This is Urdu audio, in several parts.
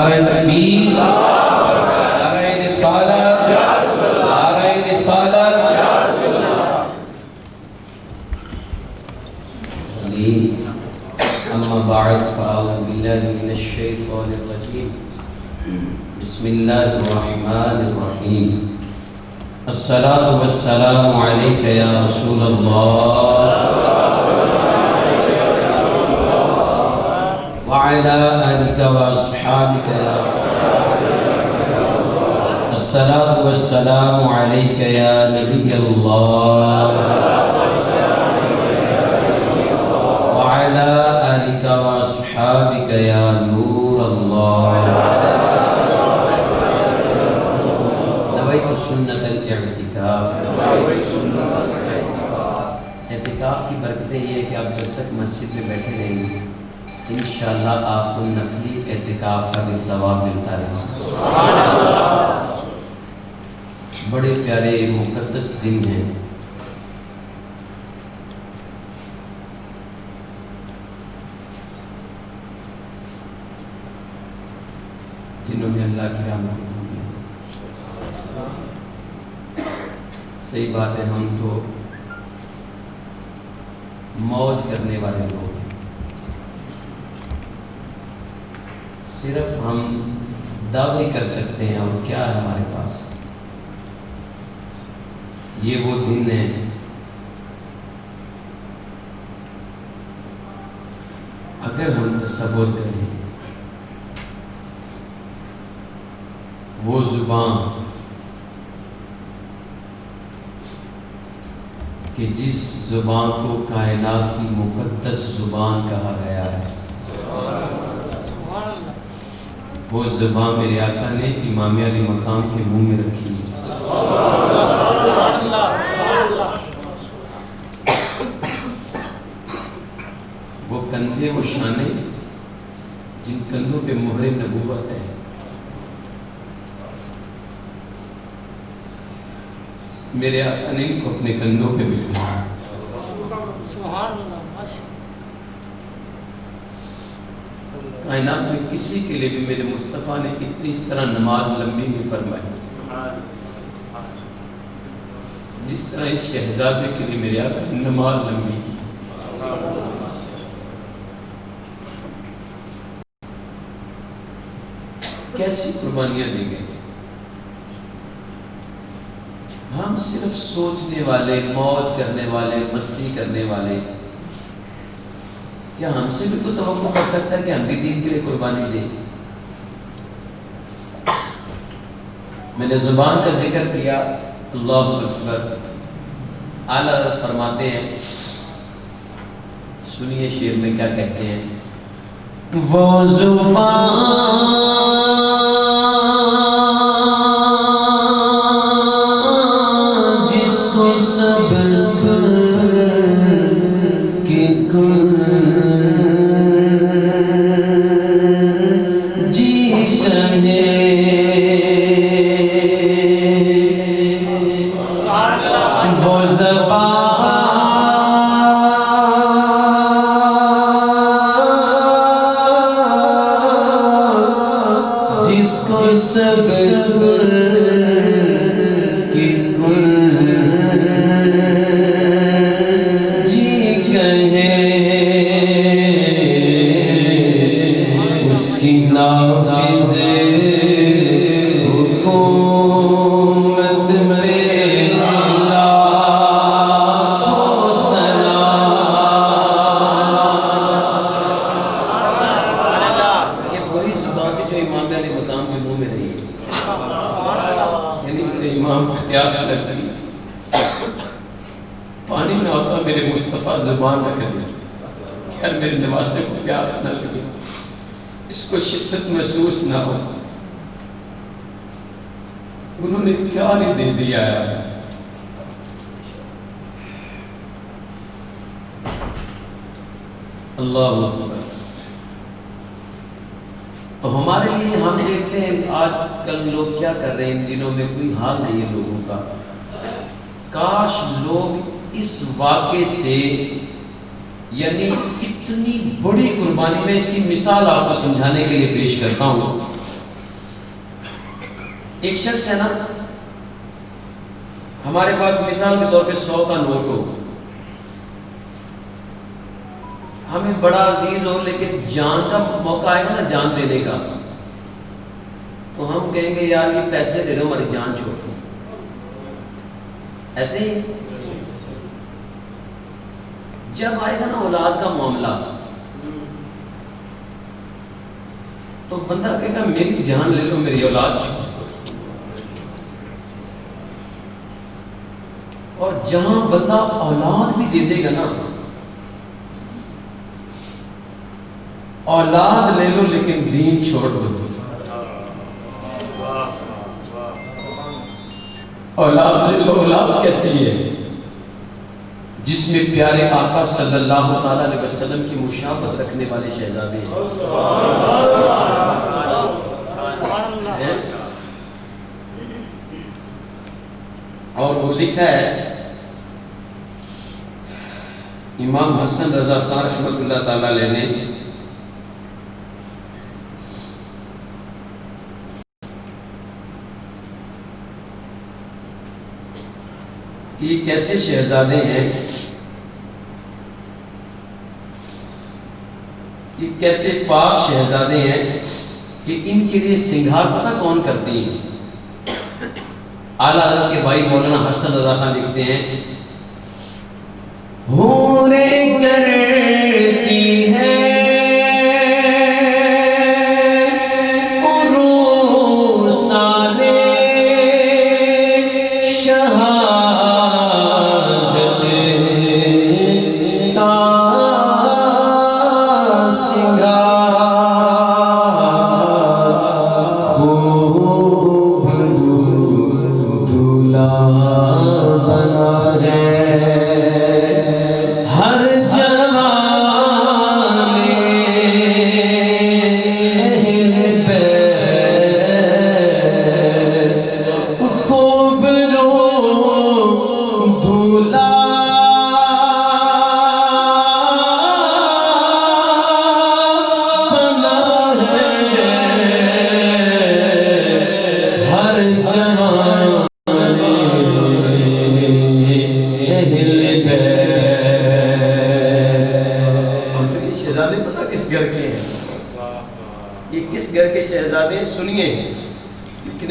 نعرہ تکبیر، نعرہ رسالت، نعرہ رسالت۔ اما بعد فاعوذ باللہ من الشیطان الرجیم، بسم اللہ الرحمن الرحیم۔ الصلاۃ والسلام علیک یا رسول اللہ وعلى آلك وأصحابك يا الصلاة والسلام عليك يا نبي الله وعلى آلك وأصحابك يا نور الله نويت سنة الاعتكاف۔ اعتکاف کی برکتیں یہ ہے کہ آپ جب تک مسجد میں بیٹھے رہیں گے انشاءاللہ آپ کو نفلی اعتکاف کا بھی ثواب ملتا رہے گا۔ بڑے پیارے مقدس دن ہیں، جنہوں میں اللہ کی رحمت ہوئی ہے۔ صحیح بات ہے، ہم تو موج کرنے والے لوگ ہیں، صرف ہم دعوی کر سکتے ہیں اور کیا ہے ہمارے پاس۔ یہ وہ دن ہے اگر ہم تصور کریں، وہ زبان کہ جس زبان کو کائنات کی مقدس زبان کہا گیا ہے، وہ زبان میرے آقا نے امام علی مقام کے منہ میں رکھی۔ وہ کندھے و شانے جن کندھوں پہ مہر نبوت ہے، میرے آقا نے ان کو اپنے کندھوں پہ بٹھایا۔ کائنات میں کسی کے لیے بھی میرے مصطفیٰ نے اتنی اس طرح نماز لمبی نہیں فرمائی جس طرح اس شہزادے کے لیے میرے آقا نے نماز لمبی کی۔ کیسی قربانیاں دی گئی۔ ہم صرف سوچنے والے، موج کرنے والے، مستی کرنے والے، کیا ہم سے بھی کوئی توقع کر سکتا ہے کہ ہم بھی دین کے لیے قربانی دیں؟ میں نے زبان کا ذکر کیا، اللہ اکبر۔ اعلیٰ حضرت فرماتے ہیں، سنیے شعر میں کیا کہتے ہیں۔ وہ زبان جس کو سب کے کل پانی نہ ہوتا میرے مصطفیٰ زبان نہ کرے، خیر میرے نواسے کو پیاس نہ لگے، اس کو شدت محسوس نہ ہو۔ انہوں نے کیا نہیں دے دیا ہے۔ اللہ اکبر۔ تو ہمارے لیے ہم دیکھتے ہیں آج کل لوگ کیا کر رہے ہیں، ان دنوں میں کوئی حال نہیں ہے لوگوں کا۔ کاش لوگ اس واقعے سے، یعنی اتنی بڑی قربانی، میں اس کی مثال آپ کو سمجھانے کے لیے پیش کرتا ہوں۔ ایک شخص ہے نا، ہمارے پاس مثال کے طور پہ 100 کا نوٹ ہو، ہمیں بڑا عزیز ہو، لیکن جان کا موقع آئے گا نا جان دینے کا، تو ہم کہیں گے یار یہ پیسے دے دو ہماری جان چھوڑ دو. ایسے ہی جب آئے گا نا اولاد کا معاملہ، تو بندہ کہے گا میری جان لے لو میری اولاد چھوڑ. اور جہاں بندہ اولاد بھی دے دے گا نا، اولاد لے لو لیکن دین چھوڑ دو. اولاد لے لو، اولاد کیسے ہے؟ جس میں پیارے آقا صلی اللہ تعالی علیہ وسلم کی مشابہت رکھنے والے شہزادے ہیں. اور وہ لکھا ہے امام حسن رضا خان رحمۃ اللہ تعالی علیہ نے کہ یہ کیسے شہزادے ہیں، یہ کیسے پاک شہزادے ہیں کہ ان کے لیے سنگھار پتہ کون کرتی ہیں؟ اعلیٰ حضرت کے بھائی مولانا حسن رضا خان لکھتے ہیں، حوریں کرتی ہیں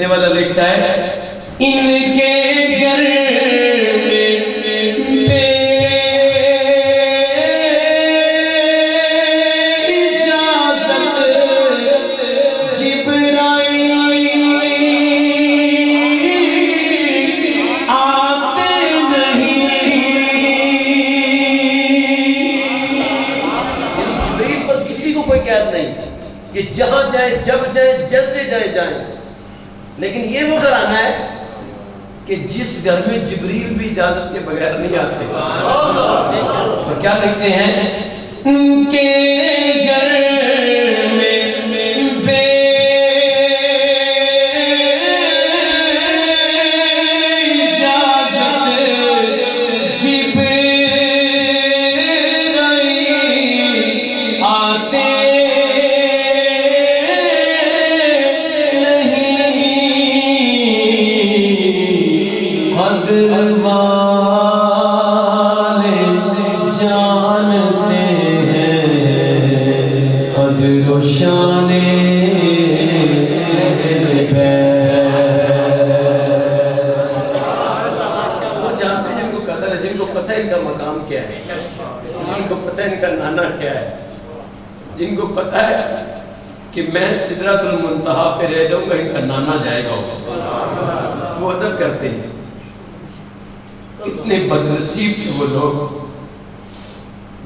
والا لکھتا ہے ان کے گھر میں بے اجازت جبرائیل آتے نہیں. جبرائیل پر کسی کو کوئی قید نہیں کہ جہاں جائے جب جائے جیسے جائے جائیں، لیکن یہ وہ گھرانہ ہے کہ جس گھر میں جبریل بھی اجازت کے بغیر نہیں آتے. تو کیا لکھتے ہیں؟ ان کے گھر میں بے اجازت جبریل آتے جن کو پتہ ہے کہ میں سدرۃ المنتہا پہ رہ جاؤں گا، ان کا نانا جائے گا، وہ ادب کرتے ہیں. اتنے بدنصیب تھے وہ لوگ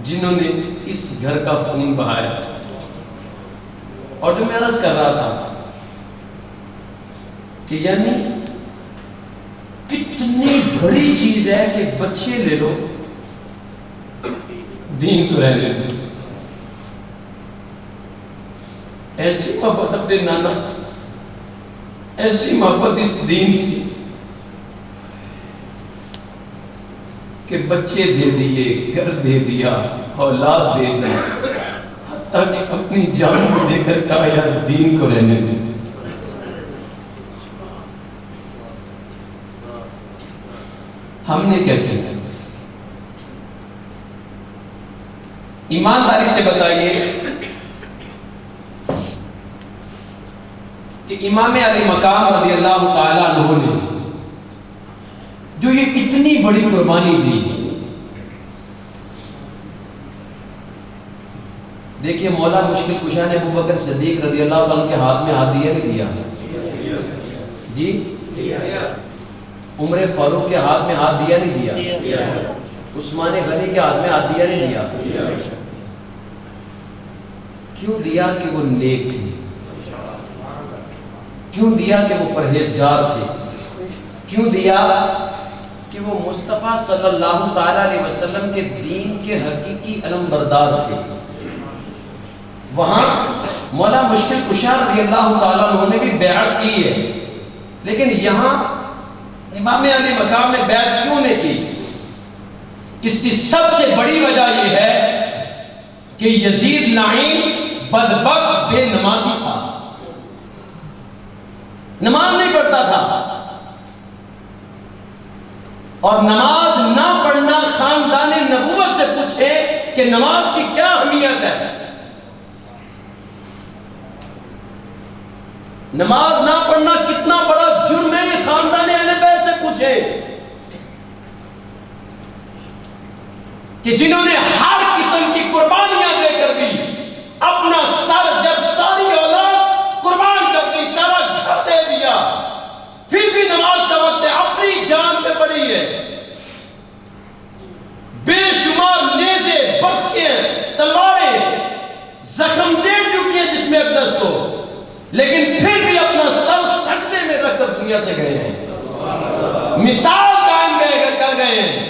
جنہوں نے اس گھر کا خون بہایا. اور جو میں عرض کر رہا تھا کہ یعنی کتنی بڑی چیز ہے کہ بچے لے لو دین کو رہنے دو. ایسی محبت اپنے نانا سے، ایسی محبت اس دین سے کہ بچے دے دیے، گھر دے دیا، اولاد دے دی، حتیٰ کہ اپنی جان کو دے کر کہا یار دین کو رہنے دو. ہم نے کیا کیا؟ ایمانداری سے بتائیے کہ امام علی مقام رضی اللہ تعالیٰ عنہ نے جو یہ اتنی بڑی قربانی دی، دیکھیے مولا مشکل کشا نے ابو بکر صدیق رضی اللہ تعالیٰ کے ہاتھ میں ہاتھ دیا نہیں دیا؟ جی عمر فاروق کے ہاتھ میں ہاتھ دیا نہیں دیا؟ عثمان غنی کے ہاتھ میں ہاتھ دیا نہیں دیا؟ کیوں دیا؟ کہ وہ نیک تھی. کیوں دیا؟ کہ وہ پرہیزگار تھے. کیوں دیا؟ کہ وہ مصطفیٰ صلی اللہ تعالیٰ علیہ وسلم کے دین کے حقیقی علمبردار تھے. وہاں مولا مشکل کشا رضی اللہ تعالیٰ عنہ نے بھی بیعت کی ہے، لیکن یہاں امام علی مقام نے بیعت کیوں نے کی؟ اس کی سب سے بڑی وجہ یہ ہے کہ یزید لعین بدبخت بے نمازی تھا، نماز نہیں پڑھتا تھا، اور نماز نہ پڑھنا خاندان نبوت سے پوچھے کہ نماز کی کیا اہمیت ہے. نماز نہ پڑھنا کتنا بڑا جرم ہے، یہ خاندان اہل بیت سے پوچھے کہ جنہوں نے ہر قسم کی قربانیاں دے کر بھی اپنا سر، جب ساری اولاد قربان کر دی، سارا گھر دے دیا، پھر بھی نماز کا وقت ہے، اپنی جان پہ پڑی ہے. بے شمار نیزے، برچھیں، تلواریں زخم دے چکی ہیں جس میں اقدس کو، لیکن پھر بھی اپنا سر سجدے میں رکھ کر دنیا سے گئے ہیں. مثال قائم کر گئے ہیں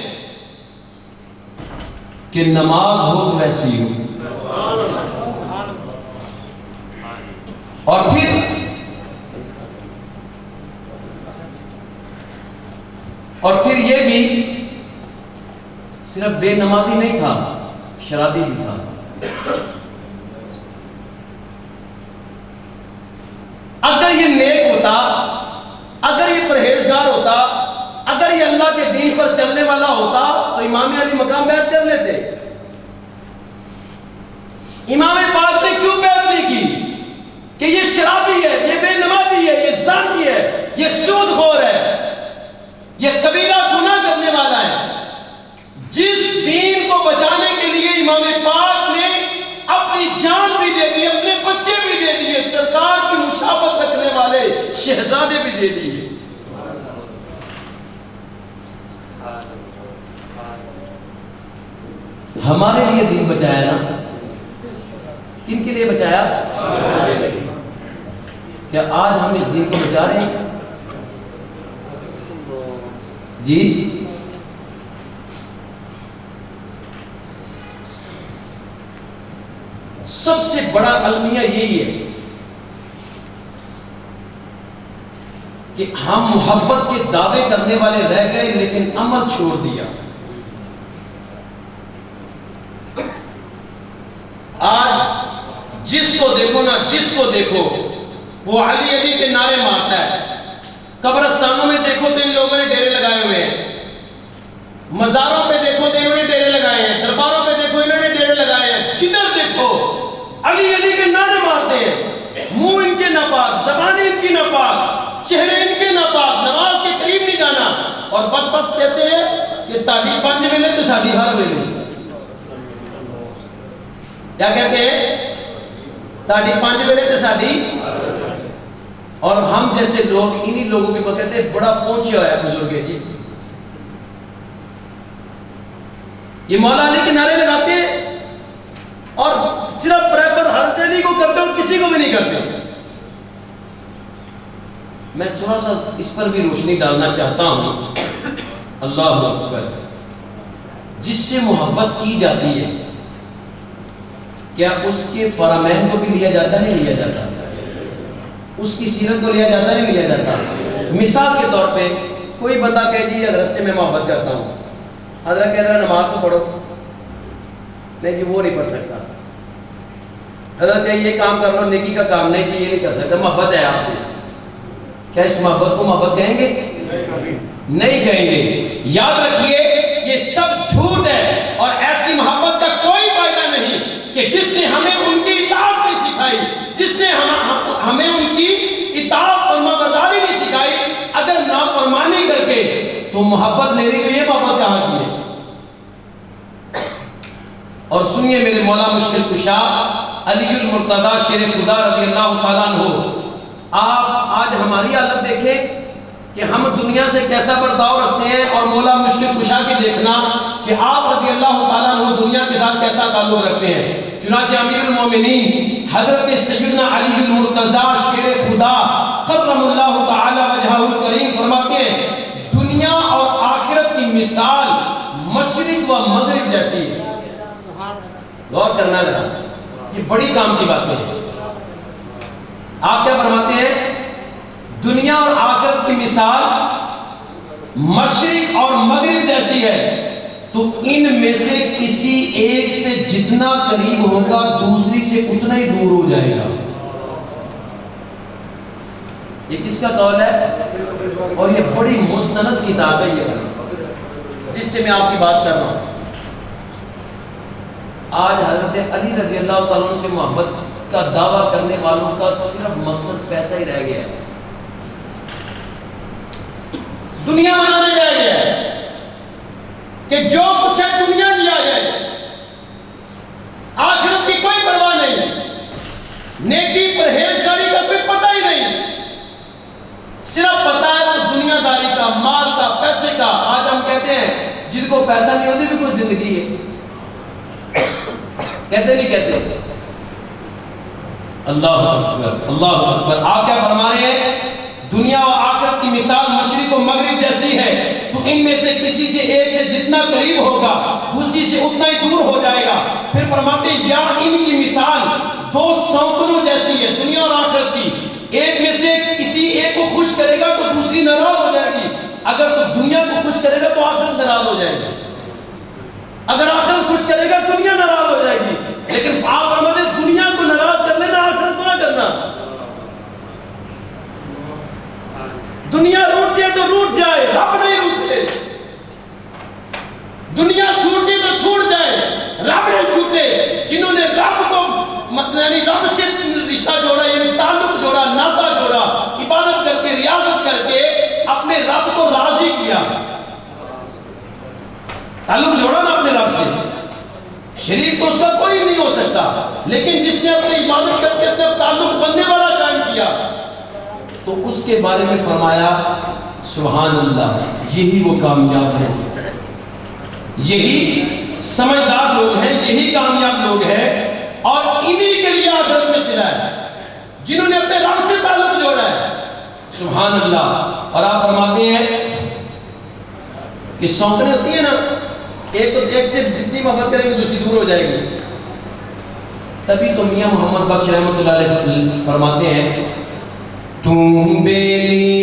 کہ نماز ہو تو ایسی ہو. اور پھر یہ بھی صرف بے نمازی نہیں تھا، شرابی بھی تھا. اگر یہ نیک ہوتا، اگر یہ پرہیزگار ہوتا، اگر یہ اللہ کے دین پر چلنے والا ہوتا تو امام علی مقام بیعت کر لیتے. امام پاک نے کیوں بیعت نہیں کی؟ کہ یہ شرابی ہے، یہ بے نمازی ہے، یہ زانی ہے، یہ سود خور ہے، یہ کبیرہ گناہ کرنے والا ہے. جس دین کو بچانے کے لیے امام پاک نے اپنی جان بھی دے دی، اپنے بچے بھی دے دیے، سرکار کی مشابہت رکھنے والے شہزادے بھی دے دیے. ہمارے لیے دین بچایا نا. کن کے لیے بچایا؟ کیا آج ہم اس دین کو بچا رہے ہیں؟ جی سب سے بڑا المیہ یہی ہے کہ ہم محبت کے دعوے کرنے والے رہ گئے لیکن عمل چھوڑ دیا. آج جس کو دیکھو نا، جس کو دیکھو وہ علی علی کے نعرے مارتا ہے. قبرستانوں میں دیکھو تو ان لوگوں نے ڈیرے لگائے ہوئے ہیں، مزاروں پہ دیکھو تو انہوں نے ڈیرے لگائے ہیں، درباروں پہ دیکھو انہوں نے ڈیرے لگائے ہیں. جدھر دیکھو علی علی کے نعرے مارتے ہیں. منہ ان کے ناپاک، زبانیں ان کی ناپاک، چہرے ان کے ناپاک، نماز کے قریب نہیں جانا. اور بدبخت کہتے ہیں کہ تاڑی 5 ویلے تو ساڑی ہر ویلے. کیا کہتے ہیں؟ تاڑی 5 ویلے تو ساڑی. اور ہم جیسے لوگ انہی لوگوں کے کو کہتے ہیں بڑا پہنچا ہوا ہے بزرگ جی. یہ مولا علی کے نعرے لگاتے ہیں اور صرف پریفر حضرت علی کو کرتے اور کسی کو بھی نہیں کرتے. میں تھوڑا سا اس پر بھی روشنی ڈالنا چاہتا ہوں. اللہ اکبر. جس سے محبت کی جاتی ہے کیا اس کے فرامین کو بھی لیا جاتا نہیں لیا جاتا؟ اس کی سیرت کو لیا جاتا نہیں لیا جاتا؟ مثال کے طور پہ کوئی بندہ کہے جی حضرت سے میں محبت کرتا ہوں، حضرت کہہ رہا نماز تو پڑھو، نہیں جی وہ نہیں پڑھ سکتا. حضرت کہے یہ کام کر لو، نیکی کا کام، نہیں جی یہ نہیں کر سکتا، محبت ہے آپ سے. کیا اس محبت کو محبت کہیں گے؟ نہیں کہیں گے. یاد رکھیے یہ سب جھوٹ ہے اور ایسی محبت کا کوئی فائدہ نہیں کہ جس نے ہمیں ان کی اطاعت نہیں سکھائی, جس نے ہمیں ان کی اطاعت اور فرمانبرداری نہیں سکھائی. اگر نافرمانی کر کے تو محبت لے رہی تو یہ محبت کہاں کی ہے؟ اور سنیے میرے مولا مشکل کشا علی المرتضیٰ شیر خدا رضی اللہ تعالیٰ عنہ, آپ آج ہماری حالت دیکھیں کہ ہم دنیا سے کیسا برتاؤ رکھتے ہیں, اور مولا مشکل کشا کی دیکھنا کہ آپ رضی اللہ تعالیٰ عنہ دنیا کے ساتھ کیسا تعلق رکھتے ہیں. چنانچہ امیر المومنین حضرت سیدنا علی المرتضیٰ شیر خدا کرم اللہ تعالی وجہہ الکریم فرماتے ہیں دنیا اور آخرت کی مثال مشرق و مغرب جیسی ہے. غور کرنا ہے, یہ بڑی کام کی باتیں ہیں. آپ کیا فرماتے ہیں؟ دنیا اور آخرت کی مثال مشرق اور مغرب جیسی ہے, تو ان میں سے کسی ایک سے جتنا قریب ہوگا دوسری سے اتنا ہی دور ہو جائے گا. یہ کس کا قول ہے؟ اور یہ بڑی مستند کتاب ہے یہ, جس سے میں آپ کی بات کر رہا ہوں. آج حضرت علی رضی اللہ تعالیٰ عنہ سے محبت کا دعویٰ کرنے والوں کا صرف مقصد پیسہ ہی رہ گیا ہے, دنیا بنانے رہ گیا ہے کہ جو کچھ ہے دنیا دیا جائے, آخرت کی کوئی پرواہ نہیں, نیکی پرہیزگاری کا کوئی پتہ ہی نہیں, صرف پتہ ہے تو دنیا داری کا, مال کا, پیسے کا. آج ہم کہتے ہیں جن کو پیسہ نہیں ہوتی بھی کوئی زندگی ہے, کہتے نہیں کہتے؟ اللہ اکبر اللہ اکبر. آپ کیا فرما رہے ہیں؟ دنیا و آخرت کی مثال مشرق و مغرب جیسی ہے, تو ان میں سے کسی سے ایک سے جتنا قریب ہوگا دوسری سے اتنا ہی دور ہو جائے گا. پھر فرماتے ہیں یا ان کی مثال دو سوکروں جیسی ہے دنیا اور آخرت کی, ایک میں سے کسی ایک کو خوش کرے گا تو دوسری ناراض ہو جائے گی. اگر تو دنیا کو خوش کرے گا تو آخرت ناراض ہو جائے گی, اگر آخرت خوش کرے گا دنیا ناراض ہو جائے گی. لیکن آپ فرماتے ہیں دنیا کو ناراض کر لینا, آخرت کو نہ کرنا. دنیا روٹ جائے تو روٹ جائے, رب نہیں روٹتے. دنیا چھوٹی تو چھوٹ جائے, رب نہیں چھوٹے. جنہوں نے رب کو یعنی رب سے رشتہ جوڑا, یعنی تعلق جوڑا, ناطہ جوڑا, عبادت کر کے, ریاضت کر کے اپنے رب کو راضی کیا, تعلق جوڑا نا اپنے رب سے. شریک تو اس کا کوئی نہیں ہو سکتا, لیکن جس نے اپنی عبادت کر کے اپنے تعلق بننے والا قائم کیا, تو اس کے بارے میں فرمایا سبحان اللہ, یہی وہ کامیاب لوگ ہیں, یہی سمجھدار لوگ ہیں, یہی کامیاب لوگ ہیں. اور انہی کے لیے آخرت میں صلہ ہے جنہوں نے اپنے رب سے تعلق جوڑا ہے. سبحان اللہ. اور آپ فرماتے ہیں کہ سونکنے ہوتی ہیں نا, ایک تو ایک سے جتنی محبت کریں گے دوسری دور ہو جائے گی. تبھی تو میاں محمد بخش رحمۃ اللہ علیہ فرماتے ہیں تم بیلی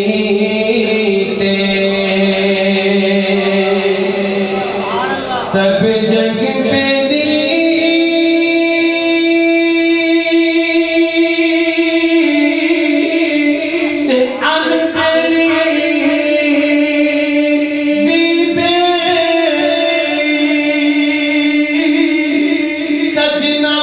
سب جگ بیلی ان بیلی بی بیلی سجنا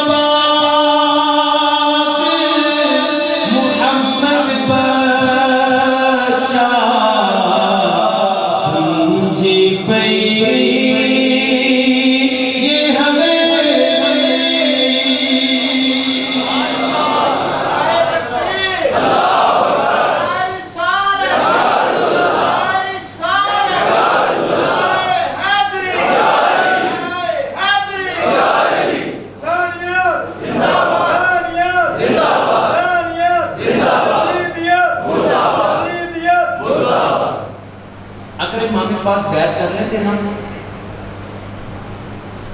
پاک بیعت کر لیتے نا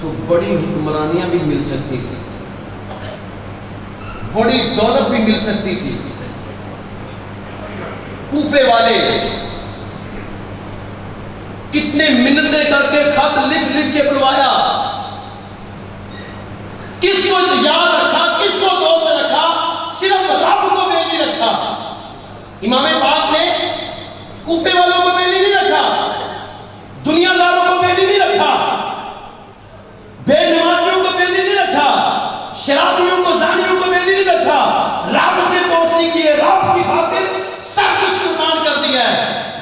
تو بڑی حکمرانیاں بھی مل سکتی تھی, بڑی دولت بھی مل سکتی تھی. کوفے والے کتنے منتیں کر کے خط لکھ لکھ کے بلوایا, کس کو یاد رکھا, کس کو دوست رکھا, صرف رب کو بیلی رکھا. امام پاک نے کوفے والوں کو بیلی نہیں رکھا,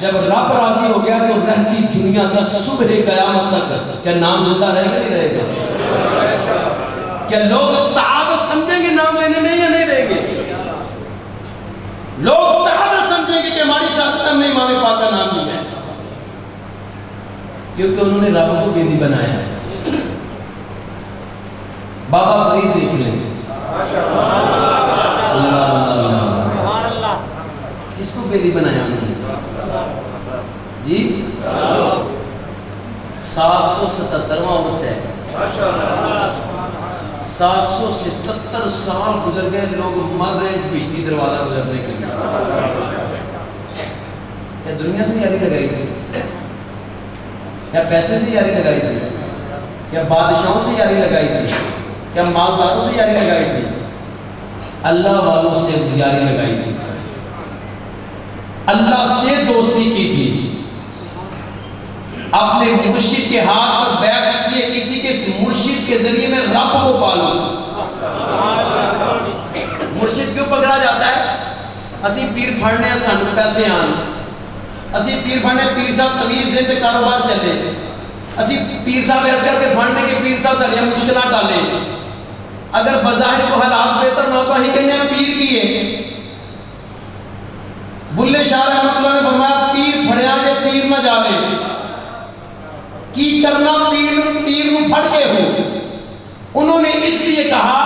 جب رب راضی ہو گیا تو رہتی دنیا تک صبح قیامت تک کیا نام زندہ رہے گا نہیں رہے گا؟ کیا لوگ سعادت سمجھیں گے نام لینے میں یا نہیں رہیں گے؟ لوگ سعادت سمجھیں گے کہ ہماری سیاست ہم نے امام پاک کا نام لیا ہے، کیونکہ انہوں نے رب کو بیدی بنایا ہے۔ بابا فرید دیکھ لیں، اللہ کس کو بیدی بنایا انہوں نے؟ جی 777واں عرص ہے، 777 سال گزر گئے، لوگ مر رہے بجلی دروازہ گزرنے کے لیے۔ کیا دنیا سے یاری لگائی تھی؟ کیا پیسے سے یاری لگائی تھی؟ کیا بادشاہوں سے یاری لگائی تھی؟ کیا مالداروں سے یاری لگائی تھی؟ اللہ والوں سے یاری لگائی تھی، اللہ سے دوستی کی تھی، اپنے مرشد کے ہاتھ پر بیعت اس لیے کی تھی کہ اس مرشد کے ذریعے میں رب کو پالوں۔ مرشد کیوں پکڑا جاتا ہے؟ اسی پیر پھڑنے ہیں، سانو پیسے آن، اسی پیر پھڑنے پیر صاحب تمیز دیں تے کاروبار چلے، اسی پیر صاحب ایسے ایسے پھڑنے کے پیر صاحب ساڑیاں مشکلات ڈالیں۔ اگر بظاہر کو حالات بہتر نہ ہوتا ہی کہنے ہیں پیر کیے۔ بلے شاہ رحمت اللہ نے فرمایا پیر پھڑیا جے پیر نہ جاوے، کی کرنا پیر نو پھڑ کے ہو۔ انہوں نے اس لیے کہا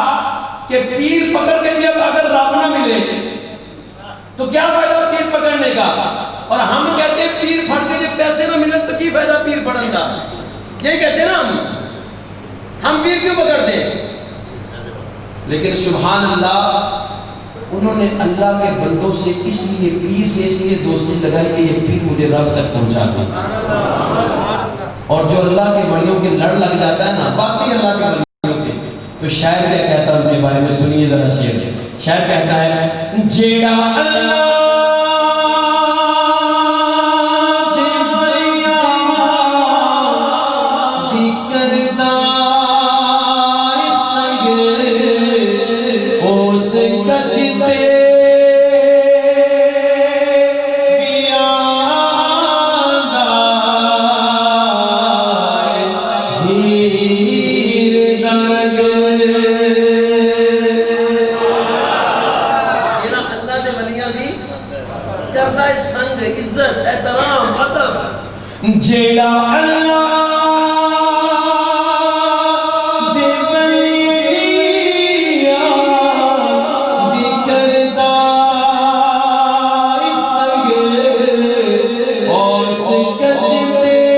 کہ پیر پکڑ کے بھی اب اگر رب نہ ملے تو کیا فائدہ پیر پکڑنے کا، اور ہم کہتے ہیں پیر پھڑ کے جب پیسے نہ ملے تو کی فائدہ پیر پھڑن کا، یہی کہتے ہیں نا ہم پیر کیوں پکڑتے ہیں؟ لیکن سبحان اللہ انہوں نے اللہ کے بندوں سے اس لیے پیر سے اس لیے دوستی لگائی کہ یہ پیر مجھے رب تک پہنچا دے۔ اور جو اللہ کے ولیوں کے لڑ لگ جاتا ہے نا، واقعی اللہ کے ولیوں کے، تو شاعر کیا کہتا ہے ان کے بارے میں سنیے ذرا شعر۔ شاعر کہتا ہے جیڑا اللہ جیڑا اللہ دے ولیاں دی کردا سنگ اور سکجدے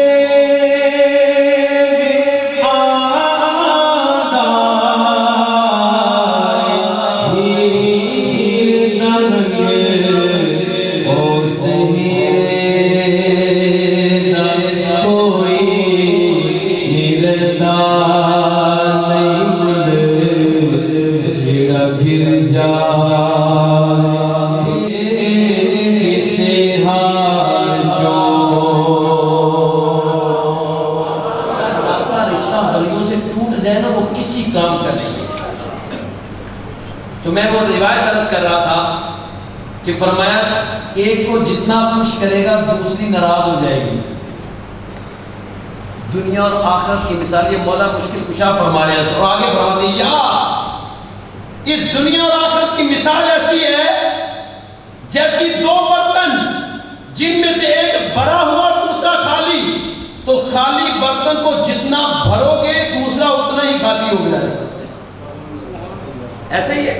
آندا ہیر دنگ اور سہیرے کام کریں گے۔ تو میں وہ روایت عرض کر رہا تھا کہ فرمایا ایک کو جتنا خوش کرے گا دوسری ناراض ہو جائے گی۔ دنیا اور آخرت کی مثال یہ مولا مشکل کشا فرما رہے ہیں، اور آگے فرماتے ہیں یا اس دنیا اور آخرت کی مثال ایسی ہے جیسی دو برتن جن میں سے ایک بھرا ہوا دوسرا خالی، تو خالی برتن کو جتنا بھرو گے دوسرا اتنا ہی خالی ہو جائے گا۔ ایسے ہی ہے،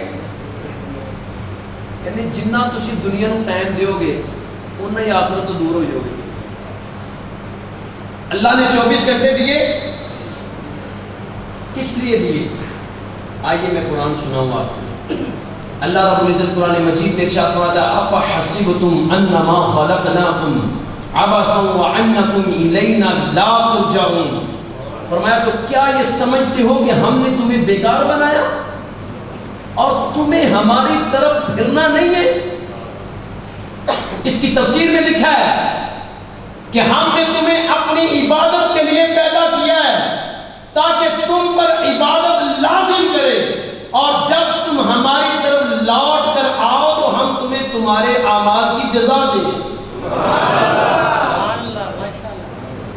یعنی جنہ تسی دنیا نو ٹائم دیو گے اتنا ہی آخرت تو دور ہو جاؤ گے۔ اللہ نے 24 گھنٹے دیے، کس لیے دیے؟ آئیے میں قرآن سناؤں آپ کو۔ اللہ رب العزت قرآن مجید میں ارشاد فرماتا ہے افحسبتم انما خلقناکم عبثا وانکم الینا لا ترجعون۔ فرمایا تو کیا یہ سمجھتے ہو کہ ہم نے تمہیں بیکار بنایا اور تمہیں ہماری طرف پھرنا نہیں ہے؟ اس کی تفسیر میں لکھا ہے کہ ہم نے تمہیں اپنی عبادت کے لیے پیدا کیا ہے تاکہ تم پر عبادت لازم کرے، اور جب تم ہماری طرف لوٹ کر آؤ تو ہم تمہیں تمہارے اعمال کی جزا دیں۔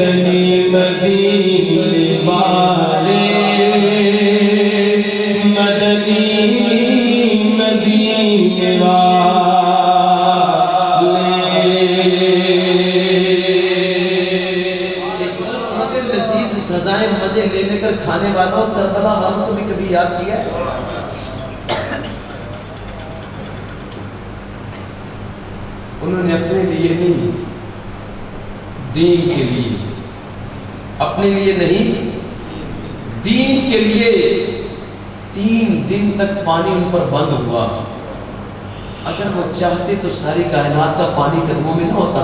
مدنی مدینے والے مدنی مدینے والے ایک بہت لذیذ غذائیں مزے لے لے کر کھانے والوں کربلا والوں کو بھی کبھی یاد کیا ہے؟ انہوں نے اپنے لیے نہیں دین کے لیے اپنے لیے نہیں دین کے لیے 3 دن تک پانی ان پر بند ہوا اگر وہ چاہتے تو ساری کائنات کا پانی قدموں میں نہ ہوتا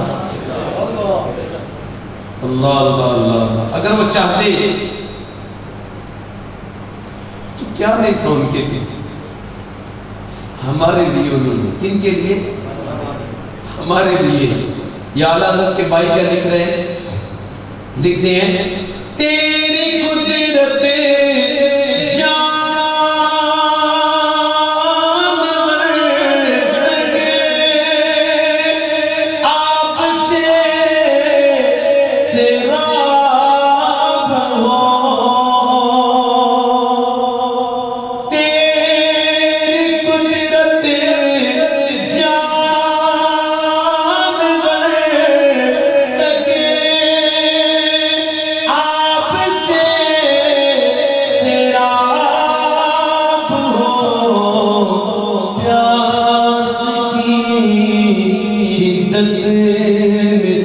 اللہ اللہ اللہ اگر وہ چاہتے تو کیا نہیں تھا ان کے لیے ہمارے لیے انہوں نے کن کے لیے ہمارے لیے یا اعلیٰ حضرت کے بھائی کیا لکھ رہے ہیں لکھتے ہیں تیری قدرت شدت